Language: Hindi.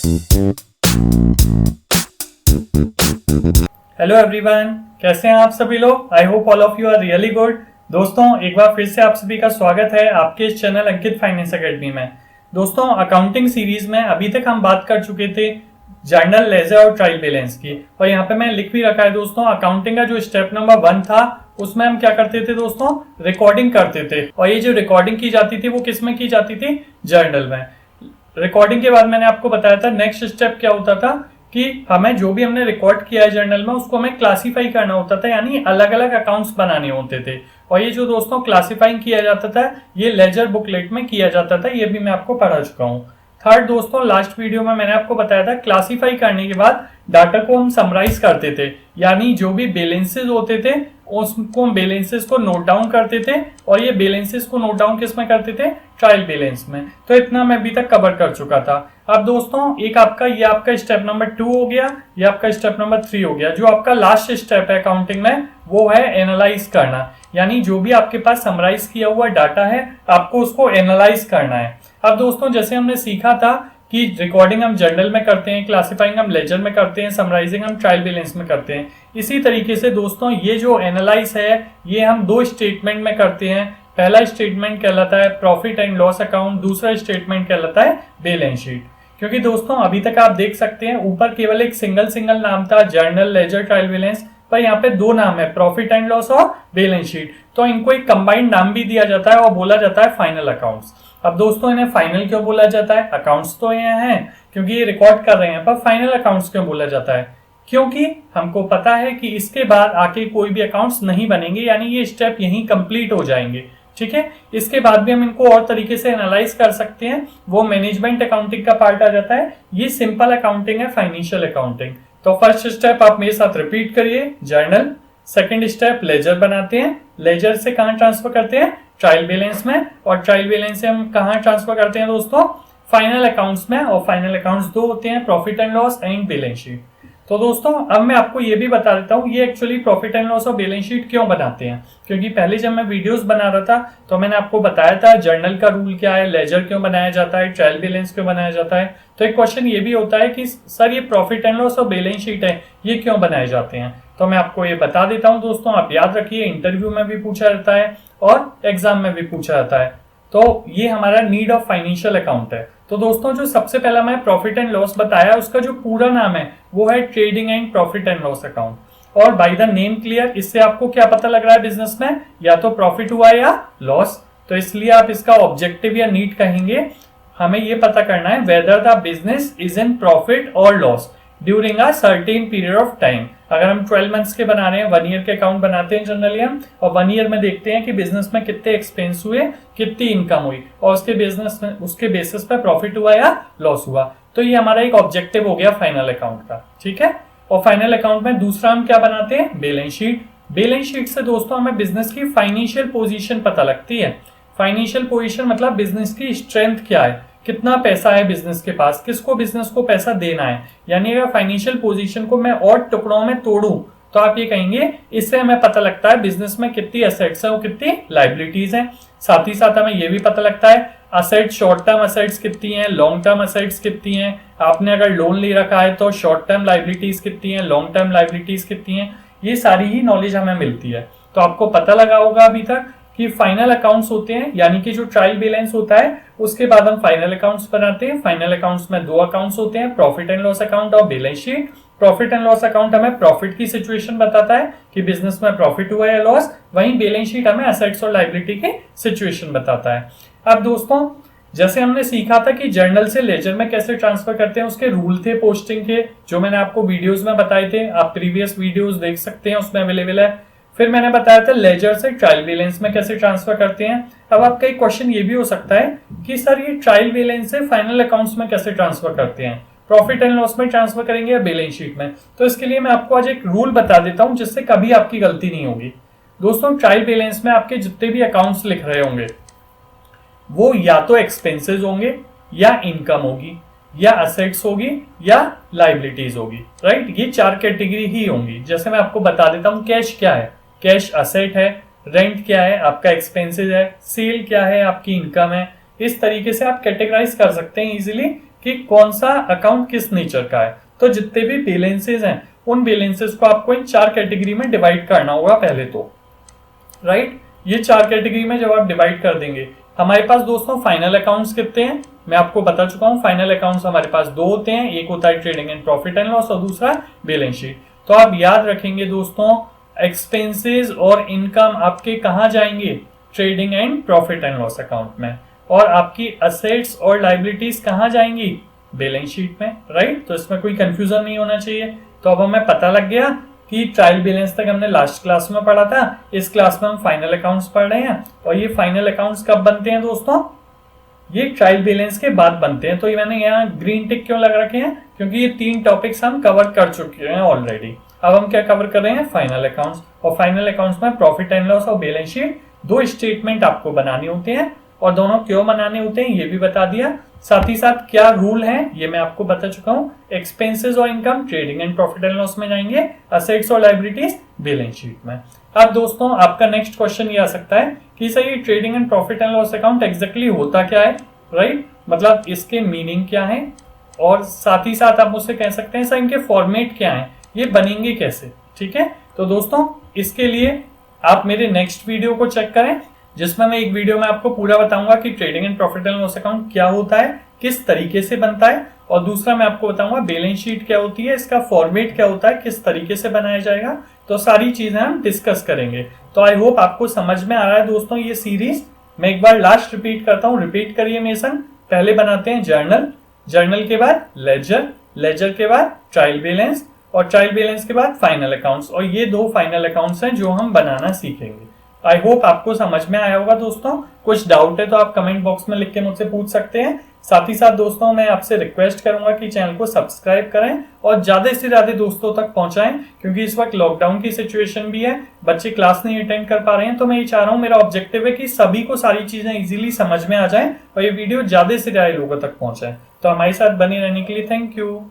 हेलो एवरीवन, कैसे हैं आप सभी लोग। I hope all of you are really good. दोस्तों, एक बार फिर से आप सभी का स्वागत है आपके इस चैनल अंकित फाइनेंस एकेडमी में। दोस्तों, अकाउंटिंग सीरीज में अभी तक हम बात कर चुके थे जर्नल, लेजर और ट्रायल बैलेंस की, और यहाँ पे मैंने लिख भी रखा है दोस्तों, अकाउंटिंग का जो स्टेप नंबर 1 था उसमें हम क्या करते थे दोस्तों, रिकॉर्डिंग करते थे। और ये जो रिकॉर्डिंग की जाती थी वो किस में की जाती थी, जर्नल में। रिकॉर्डिंग के बाद मैंने आपको बताया था नेक्स्ट स्टेप क्या होता था कि हमें जो भी हमने रिकॉर्ड किया है जर्नल में उसको हमें क्लासीफाई करना होता था, यानी अलग अलग अकाउंट्स बनाने होते थे। और ये जो दोस्तों क्लासीफाइंग किया जाता था ये लेजर बुकलेट में किया जाता था, ये भी मैं आपको पढ़ा चुका हूँ। थर्ड दोस्तों, लास्ट वीडियो में मैंने आपको बताया था क्लासीफाई करने के बाद डाटा को हम समराइज करते थे, यानी जो भी बैलेंसेस होते थे उसको हम बैलेंसेस को नोट डाउन करते थे, और ये बैलेंसेस को नोट डाउन किस में करते थे, ट्रायल बैलेंस में। तो इतना मैं अभी तक कवर कर चुका था। अब दोस्तों ये आपका स्टेप नंबर 2 हो गया, ये आपका स्टेप नंबर 3 हो गया। जो आपका लास्ट स्टेप है अकाउंटिंग में वो है एनालाइज करना, यानी जो भी आपके पास समराइज किया हुआ डाटा है आपको उसको एनालाइज करना है। अब दोस्तों, जैसे हमने सीखा था कि रिकॉर्डिंग हम जर्नल में करते हैं, क्लासिफाइंग हम लेजर में करते हैं, समराइजिंग हम ट्रायल बैलेंस में करते हैं। इसी तरीके से दोस्तों ये जो एनालाइज है ये हम 2 स्टेटमेंट में करते हैं। पहला स्टेटमेंट कहलाता है प्रॉफिट एंड लॉस अकाउंट, दूसरा स्टेटमेंट कहलाता है बैलेंस शीट। क्योंकि दोस्तों अभी तक आप देख सकते हैं ऊपर केवल एक सिंगल नाम था, जर्नल, लेजर, ट्रायल बैलेंस, पर यहाँ पे 2 नाम है, प्रॉफिट एंड लॉस और बैलेंस शीट। तो इनको एक कंबाइंड नाम भी दिया जाता है और बोला जाता है फाइनल अकाउंट्स। अब दोस्तों इन्हें फाइनल क्यों बोला जाता है, अकाउंट्स तो ये हैं क्योंकि ये रिकॉर्ड कर रहे हैं, पर फाइनल अकाउंट्स क्यों बोला जाता है, क्योंकि हमको पता है कि इसके बाद आके कोई भी अकाउंट्स नहीं बनेंगे, यानी ये स्टेप यहीं कंप्लीट हो जाएंगे। ठीक है, इसके बाद भी हम इनको और तरीके से एनालाइज कर सकते हैं, वो मैनेजमेंट अकाउंटिंग का पार्ट आ जाता है। ये सिंपल अकाउंटिंग है, फाइनेंशियल अकाउंटिंग। तो फर्स्ट स्टेप आप मेरे साथ रिपीट करिए, जर्नल। सेकंड स्टेप लेजर बनाते हैं, लेजर से कहां ट्रांसफर करते हैं, ट्रायल बैलेंस में, और ट्रायल बैलेंस से हम कहां ट्रांसफर करते हैं दोस्तों, फाइनल अकाउंट्स में। और फाइनल अकाउंट्स 2 होते हैं, profit and loss and balance sheet. तो दोस्तों अब मैं आपको ये भी बता देता हूँ ये एक्चुअली प्रॉफिट एंड लॉस और बैलेंस शीट क्यों बनाते हैं। क्योंकि पहले जब मैं वीडियोस बना रहा था तो मैंने आपको बताया था जर्नल का रूल क्या है, लेजर क्यों बनाया जाता है, ट्रायल बैलेंस क्यों बनाया जाता है। तो एक क्वेश्चन ये भी होता है कि सर ये प्रॉफिट एंड लॉस और बैलेंस शीट है ये क्यों बनाए जाते हैं। तो मैं आपको ये बता देता हूँ दोस्तों, आप याद रखिए, इंटरव्यू में भी पूछा जाता है और एग्जाम में भी पूछा जाता है। तो ये हमारा नीड ऑफ फाइनेंशियल अकाउंट है। तो दोस्तों जो सबसे पहला मैं प्रॉफिट एंड लॉस बताया उसका जो पूरा नाम है वो है trading and profit and loss account. और बाय द नेम क्लियर, इससे आपको क्या पता लग रहा है बिजनेस में या तो प्रॉफिट हुआ या लॉस। तो इसलिए आप इसका ऑब्जेक्टिव या नीड कहेंगे, हमें ये पता करना है whether the business is in profit और loss during a certain period of time. अगर हम 12 मंथ्स के बना रहे हैं, 1 ईयर के अकाउंट बनाते हैं जनरली हम, और 1 ईयर में देखते हैं कि बिजनेस में कितने एक्सपेंस हुए, कितनी इनकम हुई, और उसके बेसिस पे प्रॉफिट हुआ या लॉस हुआ। तो ये हमारा एक ऑब्जेक्टिव हो गया फाइनल अकाउंट का। ठीक है, और फाइनल अकाउंट में दूसरा हम क्या बनाते हैं, बैलेंस शीट। बैलेंस शीट से दोस्तों हमें बिजनेस की फाइनेंशियल पोजीशन पता लगती है। फाइनेंशियल पोजीशन मतलब बिजनेस की स्ट्रेंथ क्या है, कितना पैसा है बिजनेस के पास, किसको बिजनेस को पैसा देना है। यानी अगर फाइनेंशियल पोजीशन को मैं और टुकड़ों में तोड़ूं तो आप ये कहेंगे इससे हमें पता लगता है बिजनेस में कितनी एसेट्स है और कितनी लाइबिलिटीज हैं। साथ ही साथ हमें ये भी पता लगता है असेट, शॉर्ट टर्म असेट्स कितनी हैं, लॉन्ग टर्म असेट्स कितनी हैं। आपने अगर लोन ले रखा है तो शॉर्ट टर्म लाइबिलिटीज कितनी हैं, लॉन्ग टर्म लाइबिलिटीज कितनी हैं। ये सारी ही नॉलेज हमें मिलती है। तो आपको पता लगा होगा अभी तक कि फाइनल अकाउंट्स होते हैं, यानी कि जो ट्रायल बैलेंस होता है उसके बाद हम फाइनल अकाउंट्स बनाते हैं। फाइनल अकाउंट्स में 2 अकाउंट्स होते हैं, प्रॉफिट एंड लॉस अकाउंट और balance sheet. Profit and loss account हमें प्रॉफिट की सिचुएशन बताता है कि बिजनेस में प्रॉफिट हुआ या लॉस, वहीं बैलेंस शीट हमें एसेट्स और लायबिलिटी की सिचुएशन बताता है। अब दोस्तों जैसे हमने सीखा था कि जर्नल से लेजर में कैसे ट्रांसफर करते हैं, उसके रूल थे पोस्टिंग के जो मैंने आपको वीडियोस में बताए थे, आप प्रीवियस वीडियोस देख सकते हैं, उसमें अवेलेबल है। फिर मैंने बताया था लेजर से ट्रायल बैलेंस में कैसे ट्रांसफर करते हैं। अब आपका एक क्वेश्चन ये भी हो सकता है कि सर ये ट्रायल बैलेंस से फाइनल अकाउंट्स में कैसे ट्रांसफर करते हैं, प्रॉफिट एंड लॉस में ट्रांसफर करेंगे या बैलेंस शीट में। तो इसके लिए मैं आपको आज एक रूल बता देता हूं जिससे कभी आपकी गलती नहीं होगी। दोस्तों ट्रायल बैलेंस में आपके जितने भी अकाउंट्स लिख रहे होंगे वो या तो एक्सपेंसेस होंगे या इनकम होगी या असेट्स होगी या लाइबिलिटीज होगी, राइट। ये 4 कैटेगरी ही होंगी। जैसे मैं आपको बता देता हूं कैश क्या है, कैश असेट है, रेंट क्या है आपका एक्सपेंसेस है, सेल क्या है आपकी इनकम है। इस तरीके से आप कैटेगराइज कर सकते हैं इजीली कि कौन सा अकाउंट किस नेचर का है। तो जितने भी बैलेंसेस हैं उन बैलेंसेस को आपको इन 4 कैटेगरी में डिवाइड करना होगा पहले तो, राइट। ये 4 कैटेगरी में जब आप डिवाइड कर देंगे, हमारे पास दोस्तों फाइनल अकाउंट्स कितने हैं मैं आपको बता चुका हूं। फाइनल अकाउंट्स हमारे पास 2 होते हैं, एक होता है trading and profit and loss और दूसरा बैलेंस शीट। तो आप याद रखेंगे दोस्तों, एक्सपेंसेस और इनकम आपके कहां जाएंगे, trading and profit and loss account में, और आपकी असेट्स और लायबिलिटीज कहां जाएंगी, बैलेंस शीट में, राइट। तो इसमें कोई कंफ्यूजन नहीं होना चाहिए। तो अब हमें पता लग गया कि ट्रायल बैलेंस तक हमने लास्ट क्लास में पढ़ा था, इस क्लास में हम फाइनल अकाउंट्स पढ़ रहे हैं। और ये फाइनल अकाउंट्स कब बनते हैं दोस्तों, ये ट्रायल बैलेंस के बाद बनते हैं। तो ये मैंने यहाँ ग्रीन टिक क्यों लगा रखे हैं, क्योंकि ये 3 टॉपिक्स हम कवर कर चुके हैं ऑलरेडी। अब हम क्या कवर कर रहे हैं, फाइनल अकाउंट्स। और फाइनल अकाउंट्स में प्रॉफिट एंड लॉस और बैलेंस शीट 2 स्टेटमेंट आपको बनाने होते हैं, और दोनों क्यों बनाने होते हैं ये भी बता दिया। साथ ही साथ क्या रूल है ये मैं आपको बता चुका हूँ। एक्सपेंसेस और income trading and profit and loss में जाएंगे, असेट्स और लायबिलिटीज बैलेंस शीट में। अब दोस्तों आपका नेक्स्ट क्वेश्चन ये आ सकता है कि सर ये trading and profit and loss account exactly होता क्या है, राइट। मतलब इसके मीनिंग क्या है, और साथ ही साथ आप मुझसे कह सकते हैं सर इनके फॉर्मेट क्या है, ये बनेंगे कैसे, ठीक है। तो दोस्तों इसके लिए आप मेरे नेक्स्ट वीडियो को चेक करें, जिसमें मैं एक वीडियो में आपको पूरा बताऊंगा कि trading and profit and loss account क्या होता है, किस तरीके से बनता है, और दूसरा मैं आपको बताऊंगा बैलेंस शीट क्या होती है, इसका फॉर्मेट क्या होता है, किस तरीके से बनाया जाएगा। तो सारी चीजें हम डिस्कस करेंगे। तो आई होप आपको समझ में आ रहा है दोस्तों ये सीरीज। मैं एक बार लास्ट रिपीट करता हूँ, रिपीट करिए मेरे संग। पहले बनाते हैं जर्नल, जर्नल के बाद लेजर, लेजर के बाद ट्रायल बैलेंस, और ट्रायल बैलेंस के बाद फाइनल अकाउंट्स। और ये 2 फाइनल अकाउंट्स हैं जो हम बनाना सीखेंगे। आई होप आपको समझ में आया होगा दोस्तों। कुछ डाउट है तो आप कमेंट बॉक्स में लिख के मुझसे पूछ सकते हैं। साथ ही साथ दोस्तों मैं आपसे रिक्वेस्ट करूंगा कि चैनल को सब्सक्राइब करें और ज्यादा से ज्यादा दोस्तों तक पहुंचाएं, क्योंकि इस वक्त लॉकडाउन की सिचुएशन भी है, बच्चे क्लास नहीं अटेंड कर पा रहे हैं। तो मैं ये चाह रहा हूँ, मेरा ऑब्जेक्टिव है कि सभी को सारी चीजें इजीली समझ में आ जाएं और ये वीडियो ज्यादा से ज्यादा लोगों तक पहुंचाएं। तो हमारे साथ बने रहने के लिए थैंक यू।